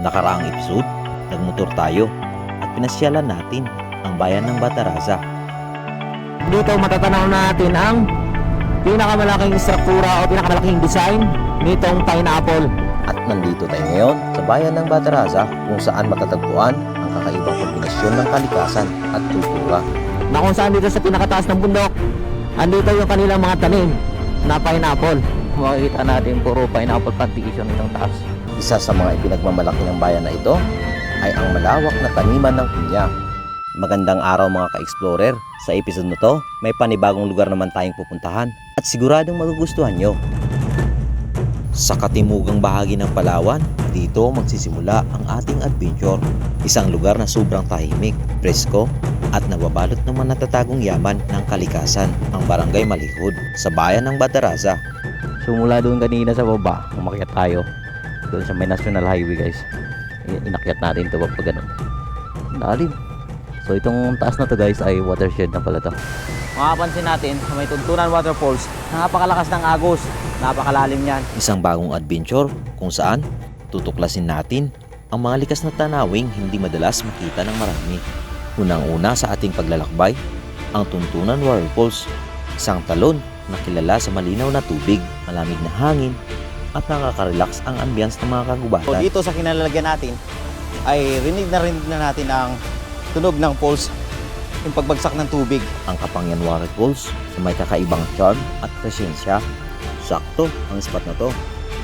Nakaraang episode, nagmotor tayo at pinasyalan natin ang bayan ng Bataraza. Dito matatanaw natin ang pinakamalaking struktura o pinakamalaking design nitong pineapple. At nandito tayo ngayon sa bayan ng Bataraza kung saan matatagpuan ang kakaibang kombinasyon ng kalikasan at kultura. Na kung saan dito sa pinakataas ng bundok, andito yung kanilang mga tanim na pineapple. Makikita natin puro pineapple plantation itong taas. Isa sa mga ipinagmamalaki ng bayan na ito ay ang malawak na taniman ng pinya. Magandang araw mga ka-explorer. Sa episode na to, may panibagong lugar naman tayong pupuntahan at siguradong magugustuhan nyo. Sa katimugang bahagi ng Palawan, dito magsisimula ang ating adventure. Isang lugar na sobrang tahimik, presko at nababalot ng mga natatagong yaman ng kalikasan, ang Barangay Malihud sa bayan ng Bataraza. So mula doon kanina sa baba, umakyat tayo doon sa may National Highway guys. Inakyat natin ito pag ganun. Lalim. So itong taas na to guys ay watershed na pala to. Makapansin natin sa may Tuntunan Waterfalls, napakalakas ng agos, napakalalim yan. Isang bagong adventure kung saan tutuklasin natin ang mga likas na tanawing hindi madalas makita ng marami. Unang-una sa ating paglalakbay, ang Tuntunan Waterfalls, isang talon na kilala sa malinaw na tubig, malamig na hangin, at nakaka-relax ang ambience ng mga kagubatan. So dito sa kinalalagyan natin ay rinig na natin ang tunog ng falls, yung pagbagsak ng tubig. Ang Kapangyan Waterfalls sa may kakaibang charm at presensya. Sakto ang spot na to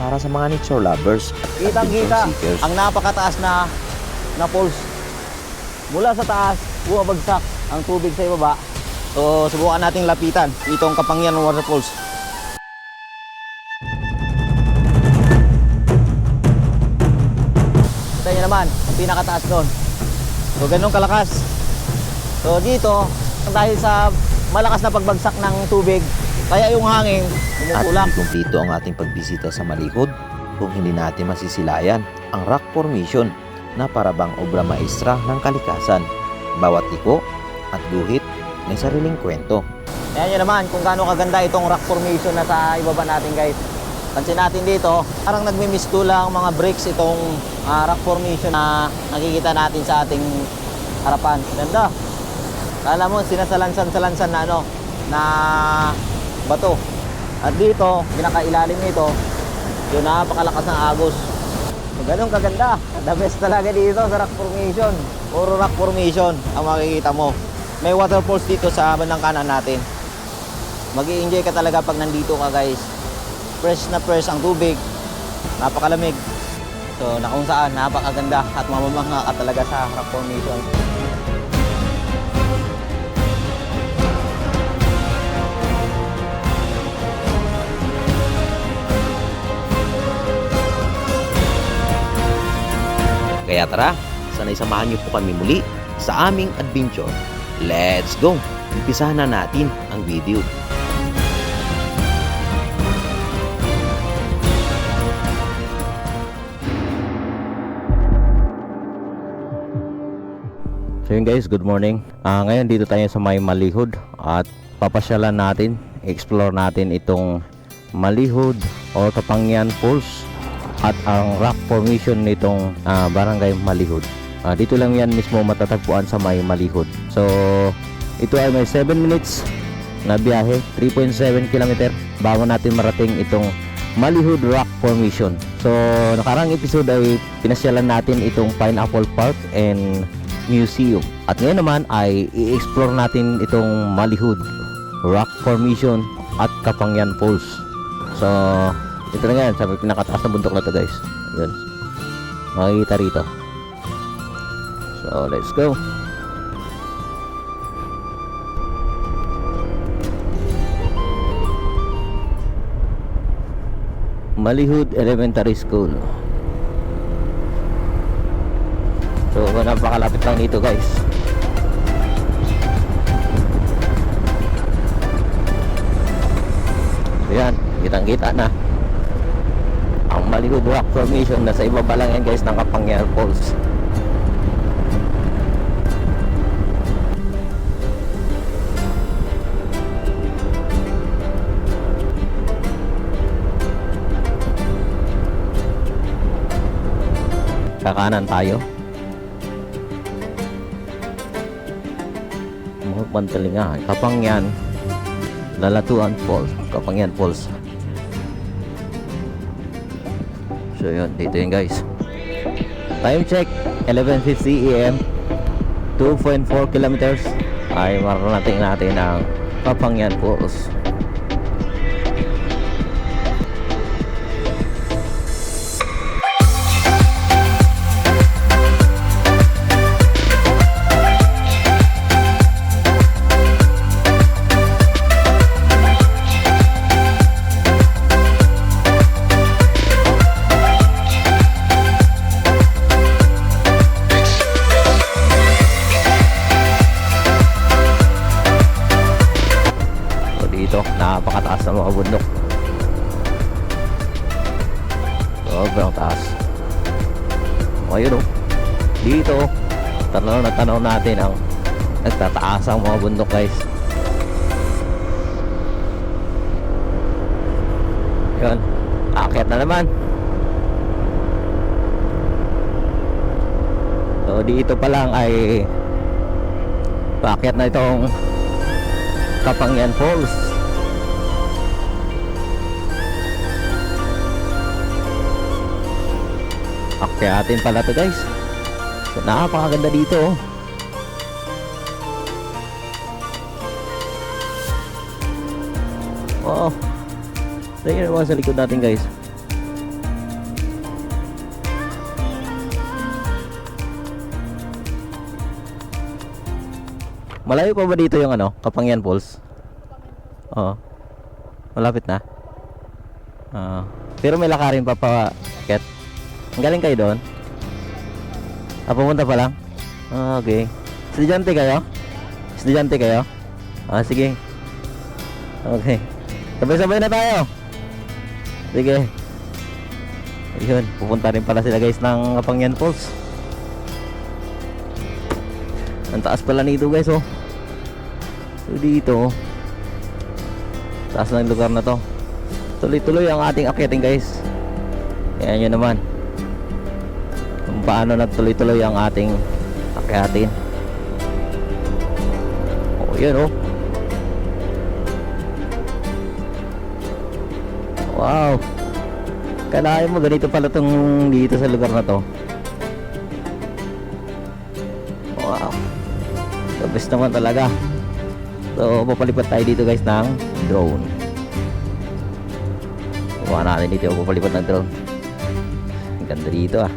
para sa mga nature lovers at Kitang-kita adventure seekers. ang napakataas na falls. Mula sa taas, bumabagsak ang tubig sa ibaba. So subukan nating lapitan itong Kapangyan Waterfalls. Ito nyo naman, ang pinakataas doon. So ganun kalakas. So dito, dahil sa malakas na pagbagsak ng tubig, kaya yung hangin At umutulak. hindi kumpleto ang ating pagbisita sa Malihud kung hindi natin masisilayan ang rock formation na parabang obra maestra ng kalikasan. Bawat liko at guhit may sariling kwento. Ayan nyo naman kung gaano kaganda itong rock formation na sa ibaba natin guys. Pansin natin dito, parang nagmimistulang mga bricks itong rock formation na nakikita natin sa ating harapan. Ganda. Kala mo sinasalansan-salansan na na bato. At dito, pinakailalim nito, yung napakalakas ng agos. So, ganun kaganda. The best talaga dito sa rock formation. Puro rock formation ang makikita mo. May waterfalls dito sa bandang kanan natin. Mag-i-enjoy ka talaga pag nandito ka guys. Fresh na fresh ang tubig. Napakalamig. So na kung saan napakaganda at mamamangha ka talaga sa rock formation. Kaya tara, sanay samahan niyo po kami muli sa aming adventure. Let's go! Umpisahan na natin ang video. So yun guys, good morning. Ngayon dito tayo sa may Malihud at papasyalan natin, explore natin itong Malihud or Kapangyan Falls at ang rock formation nitong Barangay Malihud. Dito lang yan mismo matatagpuan sa may Malihud. So ito ay may 7 minutes na biyahe, 3.7 km bago natin marating itong Malihud Rock Formation. So nakarang episode ay pinasyalan natin itong Pineapple Park and Museum. At ngayon naman ay i-explore natin itong Malihud Rock Formation at Kapangyan Falls. So ito na yan, sa pinakataas na bundok na to guys. Yun, makikita rito. So let's go. Malihud Elementary School. So napakalapit lang dito guys. Ayan, kitang-kita na ang Malihud Rock Formation. Nasa ibaba lang yan guys ng Kapangyan Falls. kakanan tayo. Pantalingan, Kapangyan, Lalatuan Falls, Kapangyan Falls. So yun, dito yun guys. Time check 11:50 AM, 2.4 kilometers ay mararating natin ang Kapangyan Falls. Dito, napakataas ng mga bundok. Sobrang taas. Ayun o. Dito, tanaw na tanaw natin ang nagtataas ang mga bundok guys. Yun, aakyat na naman. So dito pa lang ay paakyat na itong Kapangyan Falls. Akyatin pala to guys. So, napakaganda dito oh. Oh, tingnan naman sa likod natin guys. Malayo pa ba dito yung ano, Kapangyan Falls? Oo. Malapit na. Pero may lakarin pa pa. Ket. Ang galing kayo doon? Pumunta pa lang? Okay. Estudyante kayo? Estudyante kayo? Sige. Okay. Sabay-sabay na tayo. Sige. Ayun, pupunta rin pala sila guys ng Kapangyan Falls. Ang taas pala nito guys oh. So dito, taas ng lugar na to. Tuloy-tuloy ang ating akyatin guys. Ayan nyo naman kung paano nagtuloy-tuloy ang ating akyatin. Oh, yun oh. Wow. Kalahin mo ganito pala tong dito sa lugar na to. Wow. The best naman talaga. So papalipat tayo dito guys ng drone. Kuha natin dito papalipat ng drone. Ang ganda dito ah.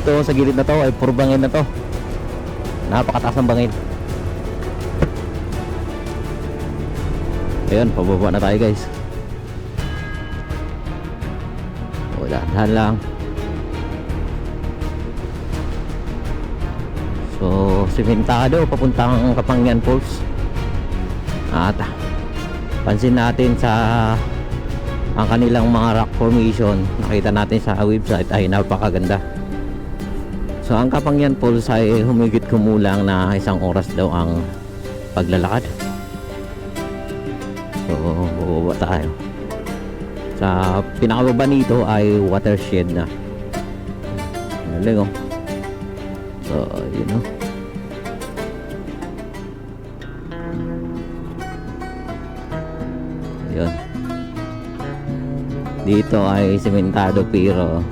Dito sa gilid na to ay puro bangin na to. Napakataas ng bangin. Ayun, pababa na tayo guys. O, dahan lang. So, simentado papuntang Kapangyan Falls. At pansin natin sa ang kanilang mga rock formation, nakita natin sa website ay napakaganda. So ang Kapangyan Falls ay humigit kumulang na 1 oras daw ang paglalakad. So bubaba tayo. Sa pinakababa nito ay watershed na. Galing oh. So yun oh. Yun. Dito ay sementado pero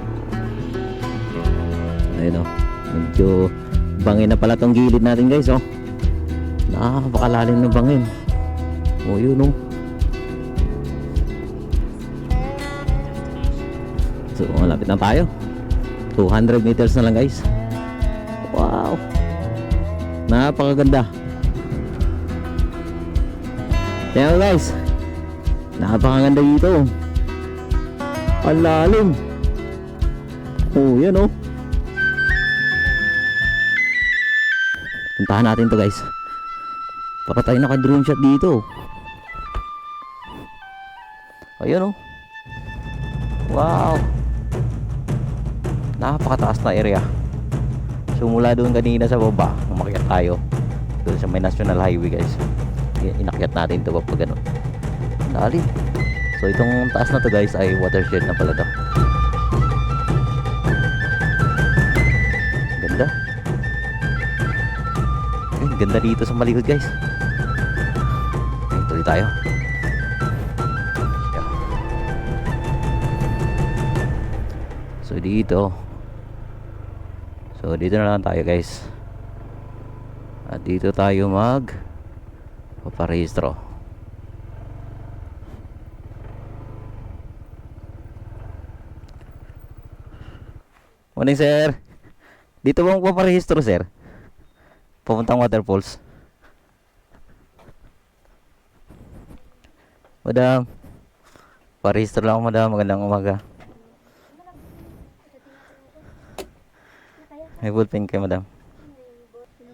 ayun oh. Medyo bangin na pala tong gilid natin guys oh. Napakalalim ng bangin. Oh, yun oh. So, malapit na tayo. 200 meters na lang guys. Wow. Napakaganda. Tingnan mo guys. Napakaganda dito. Ang lalim. Oh, yan oh. Puntahan natin to guys. Para tayo naka-drone shot dito. Ayun oh. Wow. Napakataas na area. So mula doon kanina sa baba, umakyat tayo doon sa may national highway guys. Inakyat natin ito pa gano'n. Dali. So itong taas na to guys ay watershed na pala to. Ganda. Ayun, ganda dito sa Malihud guys. Ayun, tuloy tayo. Yeah. So dito na lang tayo guys. At dito tayo paparehistro. Morning sir. Dito ba magpaparehistro sir? Papuntang waterfalls. Madam. Parehistro lang ako madam. Magandang umaga. May ballpen kayo madam.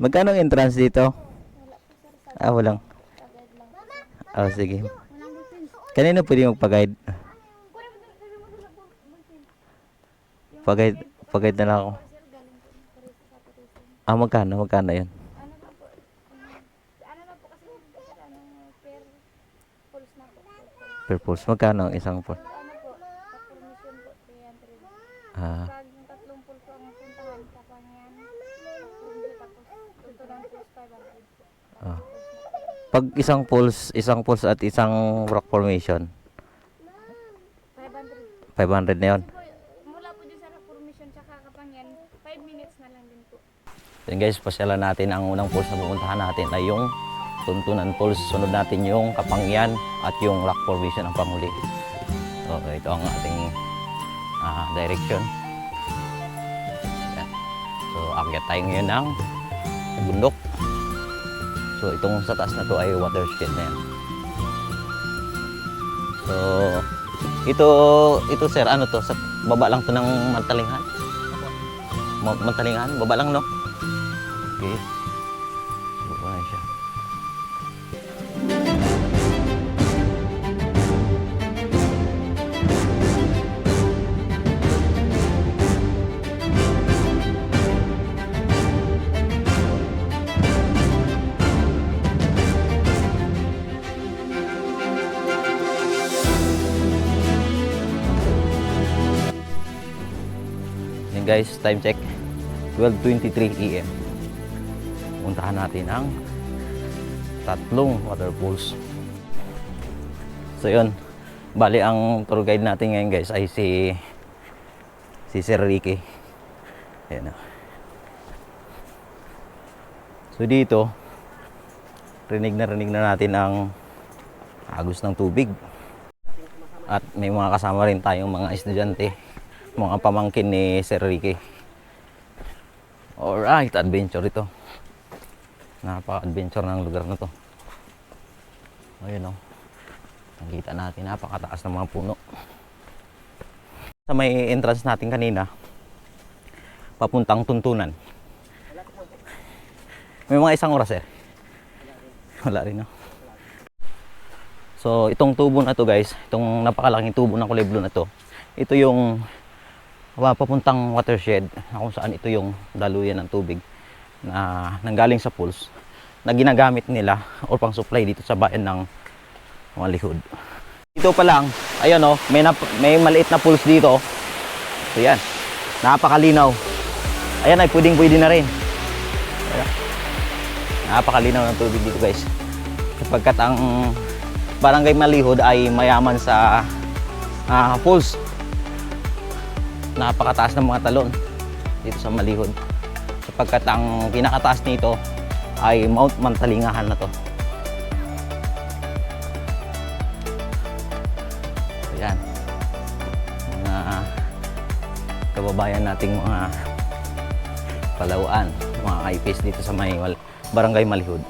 Magkano ang entrance dito? Ah, walang. Ah, sige. Kanino pwede magpag-guide? Pag-guide na lang ako. Ah, magkano yun? Per pulse. Magkano ang isang pulse? Ah. Ah. Pag isang pulse at isang rock formation 500 na yun. Mula po din sa rock formation tsaka Kapangyaan 5 minutes na lang din po. Then guys, pasyalan natin ang unang pulse na pupuntahan natin ay yung Tuntunan Pulse. Sunod natin yung Kapangyaan at yung rock formation ang panghuli. So ito ang ating direction. Yan. So akyat tayo ngayon ng bundok. So itong sa taas na to ay watershed na yan. So ito sir, ano to? Sa baba lang to ng Mantalinghan? Mantalinghan? Baba lang no? Okay. Baba na siya. Guys, time check 12:23 AM. Puntahan natin ang tatlong waterfalls. So yun, bali ang tour guide natin ngayon guys ay si Sir Ricky. Ayan. So dito rinig na natin ang agos ng tubig. At may mga kasama rin tayong mga estudyante, mga pamangkin ni Sir Ricky. Alright, adventure ito. Napaka-adventure ng lugar na to. Ayun o. Nakita natin, napakataas ng mga puno. Sa may entrance natin kanina, papuntang Tuntunan. May mga isang oras wala rin no. So itong tubo na to guys, itong napakalaking tubo ng kulay blue na to, ito yung papuntang watershed na kung saan ito yung daluyan ng tubig na nanggaling sa pools na ginagamit nila o pang supply dito sa bayan ng Malihud. Dito pa lang, ayun o, may maliit na pools dito. So yan, napakalinaw. Ayan ay pwede na rin. Ayan. Napakalinaw ng tubig dito guys. Sapagkat ang Barangay Malihud ay mayaman sa pools. Napakataas ng mga talon dito sa Malihud. Sapagkat ang pinakataas nito ay Mount Mantalingahan na to. Yan. Mga kababayan nating mga Palauan, mga kaipis dito sa may Barangay Malihud.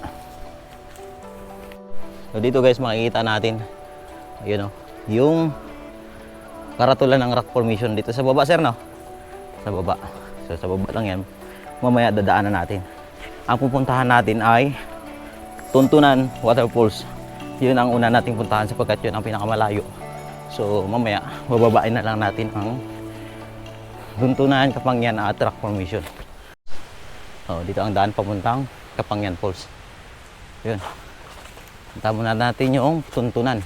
So dito guys makikita natin ayun, yung karatulan ng rock formation dito sa baba, sir, no? Sa baba. So sa baba lang yan. Mamaya dadaanan natin. Ang pupuntahan natin ay Tuntunan Waterfalls. Yun ang una nating puntahan sapagkat yun ang pinakamalayo. So mamaya bababain na lang natin ang Tuntunan, Kapangyan at rock formation. Oh, dito ang daan papuntang Kapangyan Falls. Yun. Punta muna natin yung Tuntunan.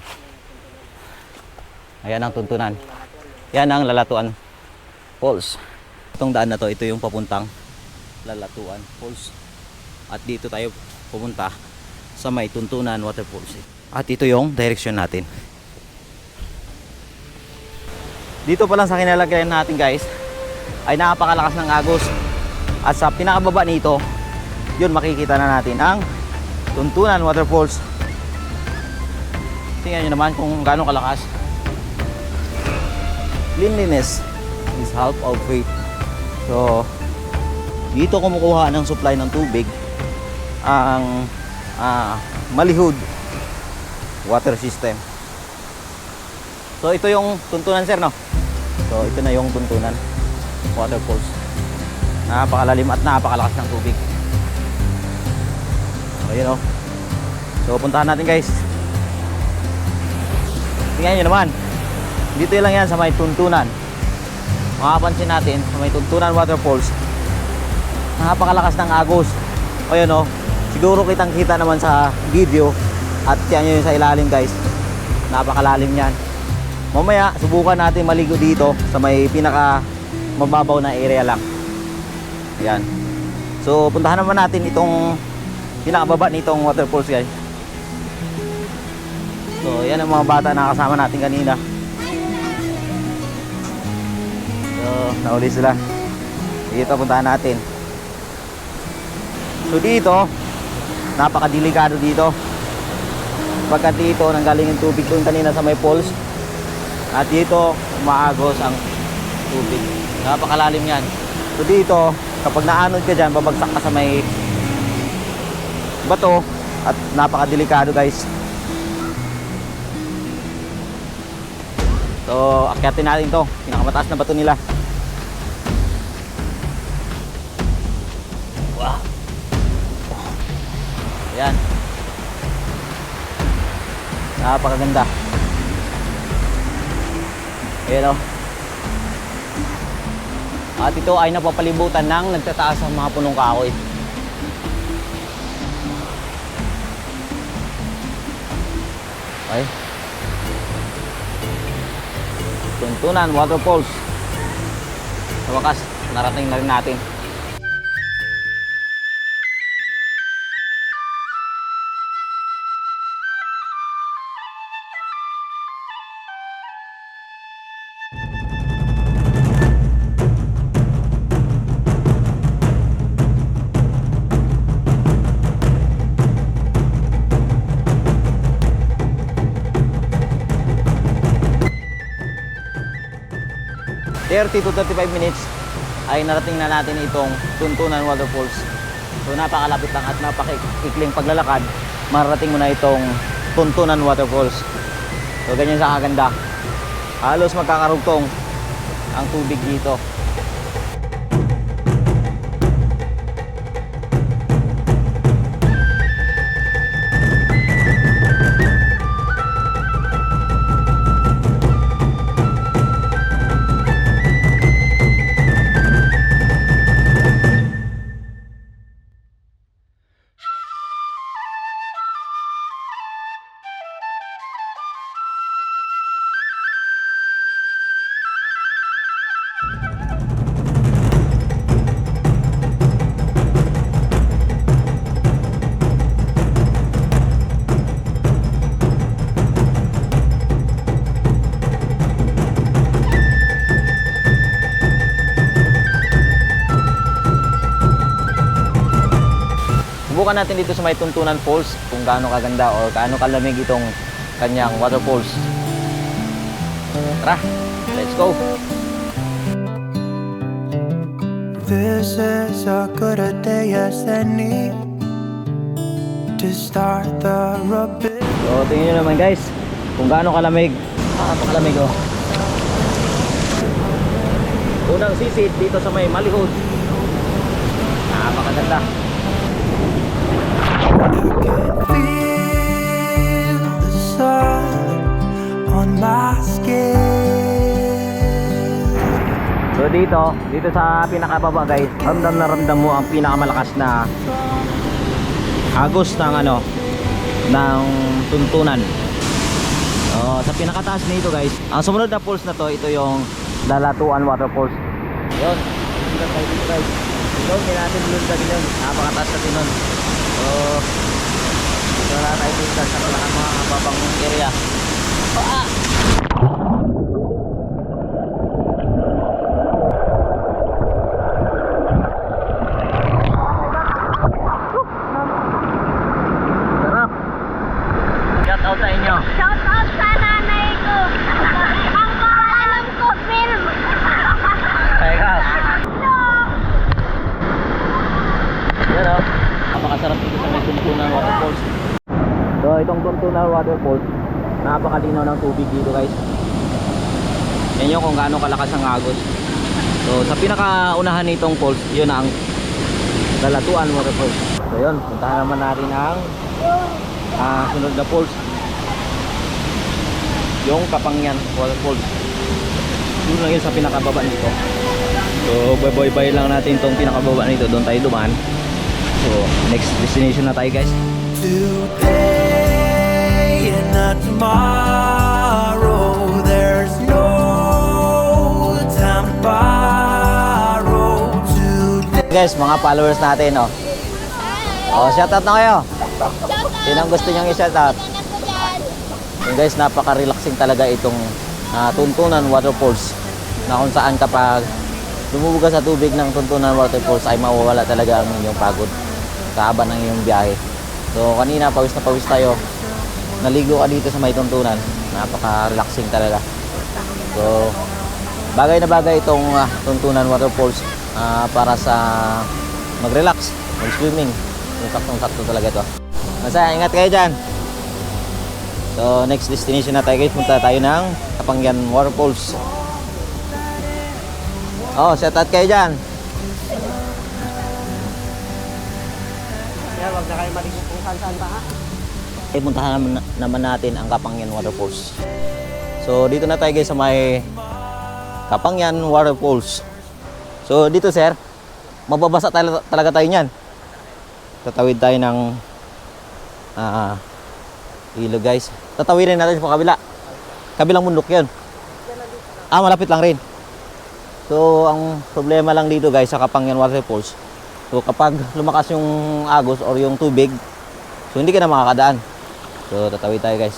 Ayan ang Tuntunan. Yan ang Lalatuan Falls. Itong daan na to, ito yung papuntang Lalatuan Falls. At dito tayo pupunta sa may Tuntunan Waterfalls. At ito yung direksyon natin. Dito pa lang sa kinalagyan natin guys, ay napakalakas ng agos. At sa pinakababa nito, yun makikita na natin ang Tuntunan Waterfalls. Tingnan nyo naman kung gaano kalakas. Cleanliness is half of faith. So, dito kumukuha ng supply ng tubig ang Malihud water system. So, ito yung Tuntunan, sir, no? So, ito na yung Tuntunan Waterfalls. Napakalalim at napakalakas ng tubig. So, yun, oh. So, puntahan natin, guys. Tingnan nyo naman. Dito lang yan sa may Tuntunan. Makapansin natin sa may Tuntunan Waterfalls, napakalakas ng agos. O yun, oh. Siguro kitang kita naman sa video. At yan yun sa ilalim, guys. Napakalalim yan. Mamaya subukan natin maligo dito sa may pinaka mababaw na area lang. Yan. So puntahan naman natin itong pinakababa nitong waterfalls, guys. So yan ang mga bata na kasama natin kanina. So nahuli sila. Dito puntahan natin. So dito napakadelikado dito. Pagkat dito nanggaling yung tubig doon kanina sa may falls. At dito umaagos ang tubig. Napakalalim yan. So dito kapag naanod ka dyan, babagsak ka sa may bato at napakadelikado, guys. So akyatin natin to, pinakamataas na bato nila. Wow. Ayan. Napakaganda. Ayan, oh. At ito ay napapalibutan ng nagtataas ang mga punong kahoy. Okay. Tuntunan Waterfalls. Sa wakas, narating na rin natin. ...30 to 35 minutes ay narating na natin itong Tuntunan Waterfalls. So napakalapit lang at napakaikling paglalakad, mararating mo na itong Tuntunan Waterfalls. So ganyan sa kaganda. Halos magkakarugtong ang tubig dito. Subukan natin dito sa may Tuntunan Falls kung gaano kaganda o gaano kalamig itong kanyang waterfalls. Tara, let's go. This is as good a day as any to start the rubbish. So tingnan nyo naman guys kung gaano kalamig. Napakalamig oh. Unang sisid dito sa may Malihud. Napakaganda. Feel the sun on my skin. So dito sa pinakababa guys, ramdam na ramdam mo ang pinakamalakas na agos ng ng tuntunan. Sa pinakataas nito guys, ang sumunod na falls na to, ito yung Lalatuan Waterfalls. Yun, dito tayo dito guys. Ito, hindi natin lundag yun. Napakataas natin nun. So, wala tayo dito sa mga babang area. Sarap. Shout out sa inyo. Shout out sa nanay ko. Ang pangalan ko, film. Teka. No! Yan o. Napakasarap dito sa may Tuntunan Waterfalls. So itong Tuntunan Waterfalls, napakalinaw ng tubig dito guys. Yan yung kung gaano kalakas ang agos. So sa pinakaunahan nitong falls, yun ang Lalatuan Waterfalls. So yun, puntahan naman natin ang sunod na falls, yung Kapangyan Waterfalls. Yun lang yun sa pinakababa nito. So boy lang natin itong pinakababa nito, doon tayo dumaan. So next destination na tayo guys. Today and not tomorrow. There's no time to borrow today. Guys, mga followers natin shoutout na kayo. Sino ang gusto nyong i-shoutout? Yung guys, napaka-relaxing talaga itong Tuntunan Waterfalls, na kung saan kapag lumubuga sa tubig ng Tuntunan Waterfalls ay mawawala talaga ang inyong pagod sa haba ng iyong biyahe. So kanina pawis na pawis tayo, naligo ka dito sa may tuntunan, napaka-relaxing talaga. So bagay na bagay itong Tuntunan Waterfalls para sa mag-relax, mag-swimming. Saktong-sakto talaga ito. Masaya, ingat kayo dyan. So next destination na tayo guys, punta tayo ng Kapangyan Waterfalls. Shout out kayo dyan. Kaya wag na kayo maligo kung saan pa ha. Puntahan naman natin ang Kapangyan Waterfalls. So dito na tayo guys sa may Kapangyan Waterfalls. So dito sir, mababasa talaga tayo niyan. Tatawid tayo ng ilog guys. Tatawirin natin sa kabila. Kabilang bundok yun. Malapit lang rin. So ang problema lang dito guys sa Kapangyan Waterfalls, so kapag lumakas yung agos or yung tubig, so hindi ka na makakadaan. So tatawid tayo guys.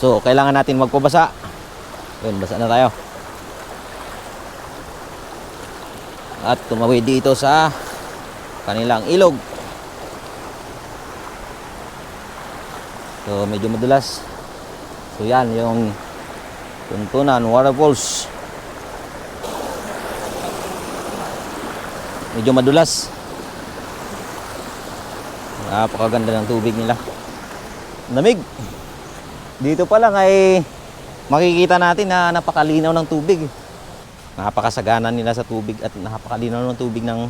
So kailangan natin magpabasa. Yun, basa na tayo. At tumawid dito sa kanilang ilog. So medyo madulas. So yan yung Tuntunan Waterfalls. Medyo madulas. Napakaganda ng tubig nila. Lamig. Dito pa lang ay makikita natin na napakalinaw ng tubig. Napakasagana nila sa tubig at napakalinaw ng tubig ng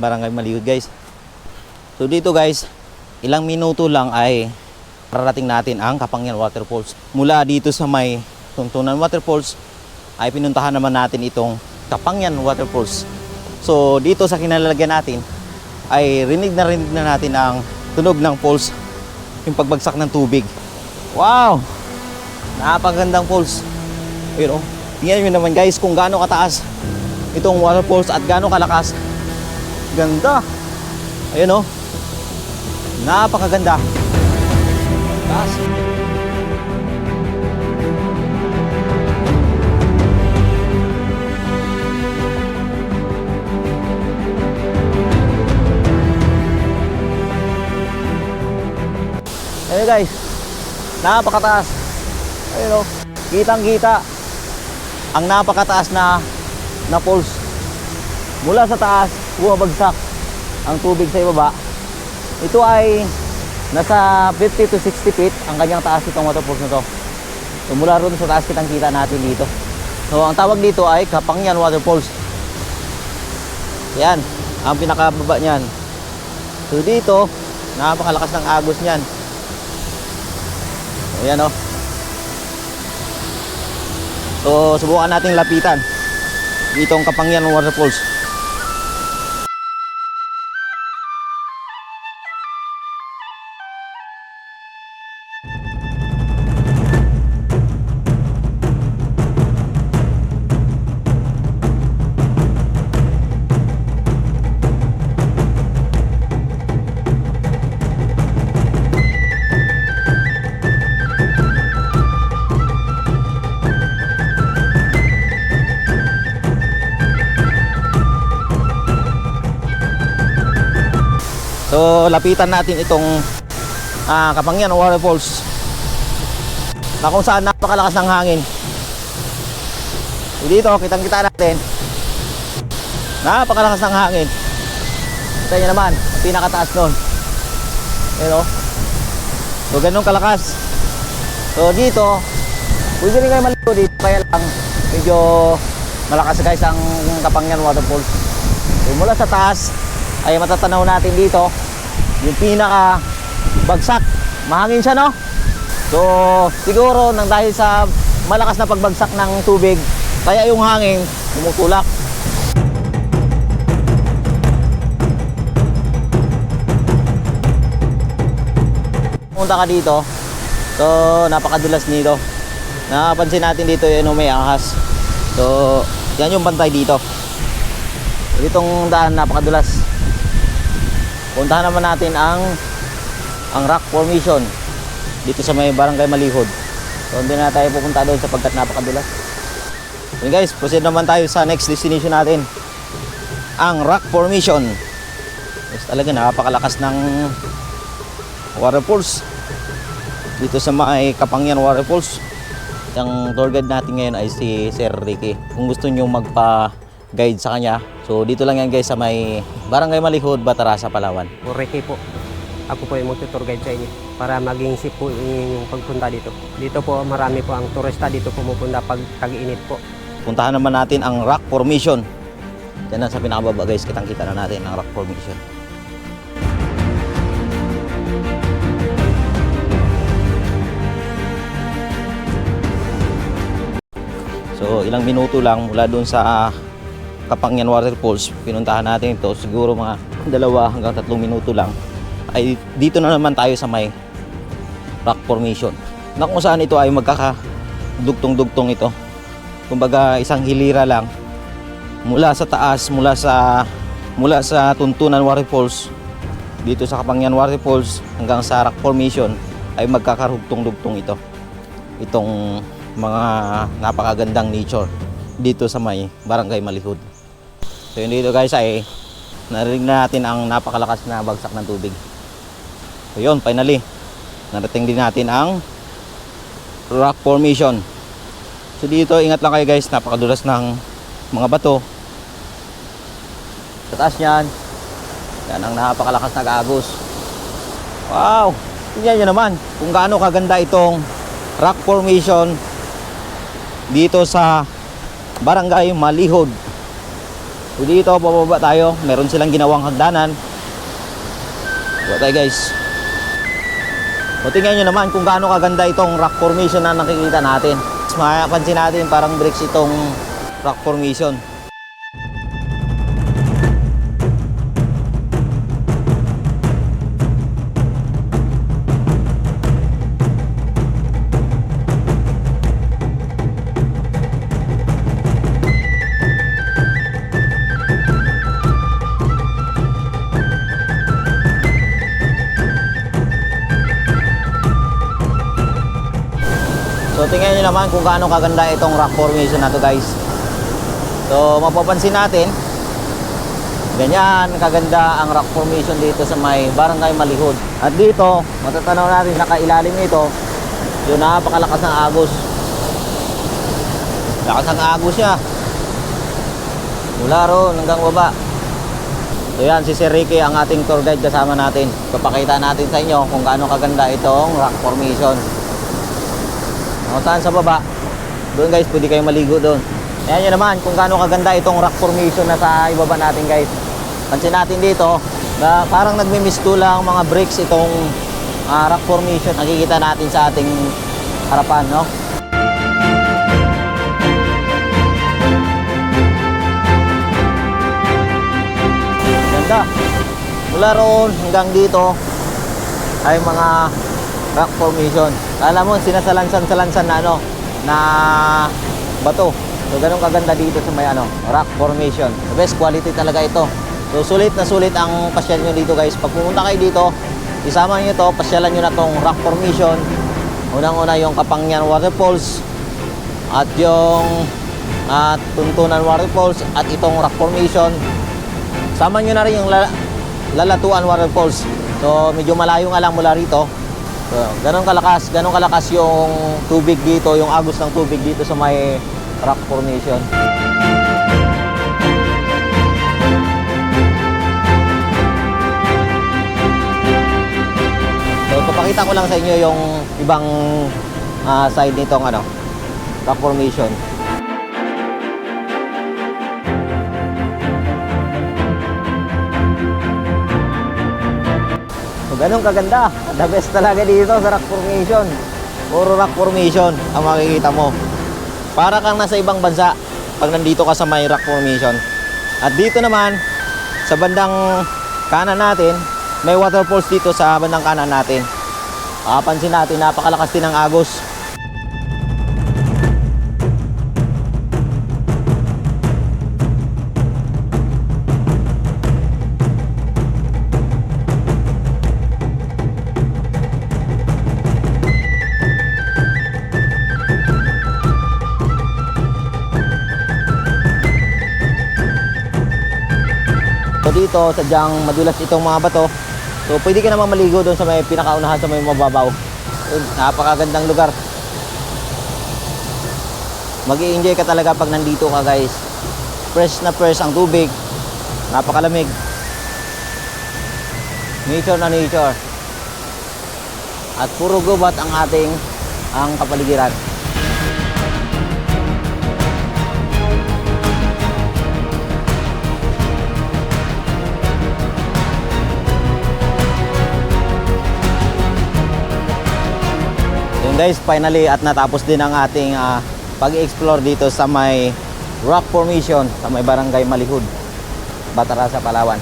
Barangay Malihud guys. So dito guys, ilang minuto lang ay mararating natin ang Kapangyan Waterfalls. Mula dito sa may Tuntunan Waterfalls ay pinuntahan naman natin itong Kapangyan Waterfalls. So dito sa kinalalagyan natin ay rinig na natin ang tunog ng falls, yung pagbagsak ng tubig. Wow! Napakagandang falls. Pero tingnan nyo naman guys kung gaano kataas itong waterfalls at gaano kalakas. Ganda. Ayun napakaganda. Taas. Ayun guys, napakataas. Ayun o, kitang-kita ang napakataas na falls. Mula sa taas, bumabagsak ang tubig sa ibaba. Ito ay nasa 50 to 60 feet ang kanyang taas itong waterfalls na to. So mula ron sa taas kitang-kita natin dito. So ang tawag dito ay Kapangyan Waterfalls. Yan, ang pinakababa niyan. So dito, napakalakas ng agos niyan. So yan o. So subukan natin lapitan itong Kapangyan Waterfalls. So lapitan natin itong Kapangyan Waterfalls na kung saan napakalakas ng hangin. So, dito kitang-kita natin napakalakas ng hangin. Kita nyo naman ang pinakataas nun. Ayan o. So ganun kalakas. So dito pwede rin kayo maligo dito, kaya lang medyo malakas guys ang Kapangyan Waterfalls. So mula sa taas ay matatanaw natin dito yung pinaka bagsak. Mahangin siya, no? So siguro nang dahil sa malakas na pagbagsak ng tubig, kaya yung hangin tumutulak. Punta ka dito, so napakadulas nito. Napansin natin dito yung may ahas. So yan yung bantay dito. Itong daan napakadulas. Puntahan naman natin ang rock formation dito sa may Barangay Malihod. So hindi na tayo pupunta doon sapagkat napakadulas. So guys, proceed naman tayo sa next destination natin, ang rock formation. Yes, talaga napakalakas ng waterfalls dito sa may Kapangyan Waterfalls. Ang tour guide natin ngayon ay si Sir Ricky. Kung gusto nyo magpa-guide sa kanya, so dito lang yan guys sa may Barangay Malihod, Batarasa, Palawan. Ricky po. Ako po yung mag-tour guide sa inyo para maging safe po yung pagpunta dito. Dito po marami po ang turista dito pumupunta pag tag-init po. Puntahan naman natin ang rock formation. Yan na sa pinakababa guys, kitang-kita na natin ang rock formation. So ilang minuto lang mula doon sa Kapangyan Waterfalls, pinuntahan natin ito. Siguro mga 2 hanggang 3 minuto lang ay dito na naman tayo sa may rock formation, na kung saan ito ay magkakadugtong-dugtong ito. Kumbaga isang hilira lang mula sa taas, mula sa Tuntunan Waterfalls dito sa Kapangyan Waterfalls hanggang sa rock formation ay magkakarugtong-dugtong ito. Itong mga napakagandang nature dito sa may Barangay Malihod. So yun dito guys ay narinig natin ang napakalakas na bagsak ng tubig. So yun, finally narating din natin ang rock formation. So dito ingat lang kayo guys, napakadulas ng mga bato. Sa taas niyan, yan ang napakalakas na agos. Wow! Tingnan nyo naman kung gaano kaganda itong rock formation dito sa Barangay Malihod. So dito pababa tayo, meron silang ginawang hagdanan. Baba tayo guys. So tingnan nyo naman kung gaano kaganda itong rock formation na nakikita natin. Mapapansin natin parang bricks itong rock formation. So tingnan nyo naman kung gaano kaganda itong rock formation na to guys. So mapapansin natin, ganyan kaganda ang rock formation dito sa may Barangay Malihod. At dito, matatanaw natin sa kailalim nito Yun, napakalakas ng agos. Lakas ng agos niya. Mula roon hanggang baba. So yan, si Sir Ricky ang ating tour guide kasama natin. Papakita natin sa inyo kung gaano kaganda itong rock formation. O, saan sa baba? Doon guys, pwede kayong maligo doon. Ayan nyo naman kung gaano kaganda itong rock formation na sa ibaba natin guys. Pansin natin dito na parang nagmimisto lang mga bricks itong rock formation. Nakikita natin sa ating harapan, no? Ganda. Mula roon hanggang dito ay mga rock formation. Alam mo, sinasalansan na ano, na bato. So ganun kaganda dito sa may ano, rock formation. The best quality talaga ito. So sulit na sulit ang pasyal nyo dito guys. Pag pumunta kayo dito, isama nyo to, pasyalan nyo na tong rock formation. Unang-una yung Kapangyan Waterfalls at yung Tuntunan Waterfalls at itong rock formation. Sama nyo na rin yung Lalatuan Waterfalls. So medyo malayo nga lang mula rito. So, ganun kalakas yung tubig dito, yung agos ng tubig dito sa may rock formation. So, papakita ko lang sa inyo yung ibang side nitong ano, rock formation. So, ganun kaganda. The best talaga dito sa rock formation. Puro rock formation ang makikita mo. Para kang nasa ibang bansa pag nandito ka sa may rock formation. At dito naman, sa bandang kanan natin, may waterfalls dito sa bandang kanan natin. Pansin natin, napakalakas din ng agos. So dito, sadyang madulas itong mga bato. So pwede ka naman maligo doon sa may pinakaunahan sa may mababaw. Yun, napakagandang lugar. Mag-i-enjoy ka talaga pag nandito ka guys. Fresh na fresh ang tubig. Napakalamig. Nature na nature. At puro gubat ang kapaligiran. Guys, finally at natapos din ang ating pag-explore dito sa may rock formation sa may barangay Malihud, Batarasa, Palawan.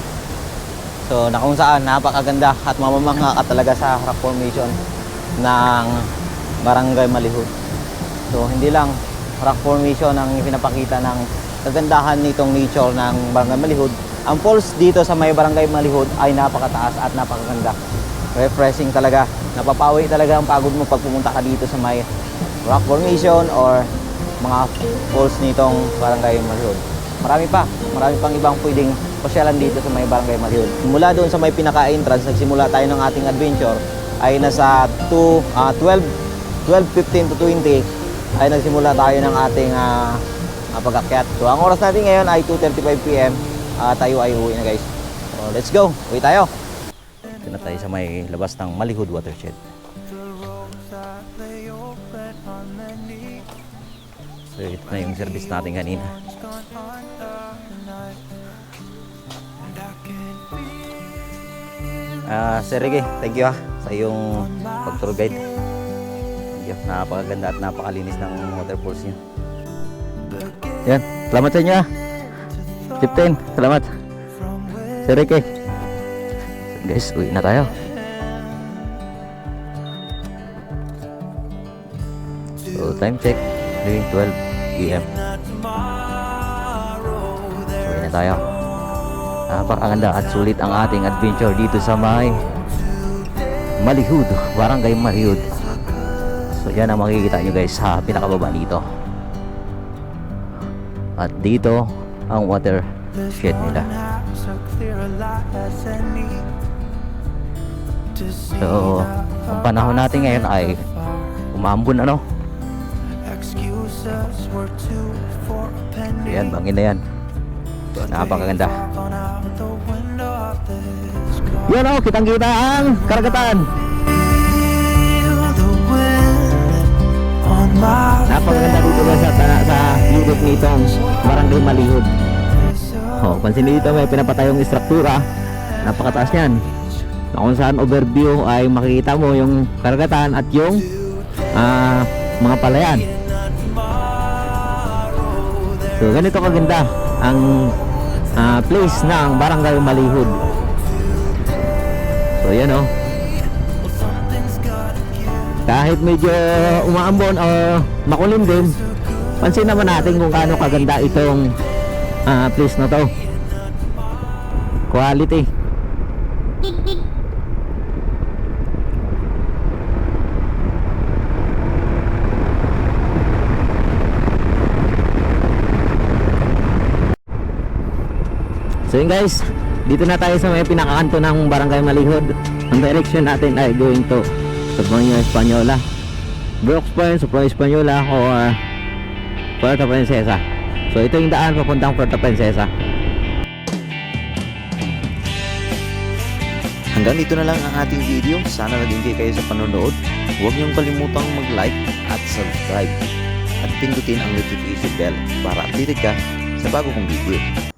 So na kung saan napakaganda at mamamangha ka talaga sa rock formation ng barangay Malihud. So hindi lang rock formation ang pinapakita ng kagandahan nitong nature ng barangay Malihud. Ang falls dito sa may barangay Malihud ay napakataas at napakaganda. Refreshing talaga. Napapawi talaga ang pagod mo pag pumunta ka dito sa may rock formation or mga falls nitong barangay Malihud. Marami pang ibang pwedeng pasyalan dito sa may barangay Malihud. Mula doon sa may pinaka-entrance, nagsimula tayo ng ating adventure ay nasa 12:15 to 20 ay nagsimula tayo ng ating pag-akyat. So ang oras natin ngayon ay 2:35 PM. Tayo ay uwi na guys. So let's go. Uwi tayo. Ito na tayo sa may labas ng Malihud Watershed. So ito na yung service natin kanina. Sir Ricky, thank you sa iyong pag-tour guide. Thank you. Napakaganda at napakalinis ng waterfalls niya. Yan, salamat sa inyo. Captain, salamat. Sir Ricky. Guys, uwi na tayo. So, time check 3:12 PM. Uwi na tayo. Napakaganda at sulit ang ating adventure dito sa may Malihud, Barangay Malihud. So, yan ang makikita nyo guys sa pinakababa dito. At dito ang watershed nila. So, ang panahon natin ngayon ay Umambon ano. Excuses were two for a penny. Yan, bangin na yan. Napakaganda. Fallen out the window of this car. Yan o, kitang-kita ang karagatan. Feel the wind on my Napakaganda dito guys sa unit nitong Barangay Malihud. Oh, pansin dito may pinapatayong istruktura. Napakataas niyan. Na kung saan overview ay makikita mo yung karagatan at yung mga palayan. So ganito kaganda ang place ng Barangay Malihud. So yan oh. Kahit medyo umaambon o makulim din, pansin naman natin kung gaano kaganda itong place na to. Quality. So yun guys, dito na tayo sa may pinakakanto ng Barangay Malihud. Ang direction natin ay going to Sobrang Española, Brooks Point, Sobrang Española or Puerto Princesa. So ito yung daan papuntang Puerto Princesa. Hanggang dito na lang ang ating video. Sana nag-enjoy kayo sa panonood. Huwag niyong kalimutang mag-like at subscribe. At pindutin ang notification bell para updated ka sa bago kong video.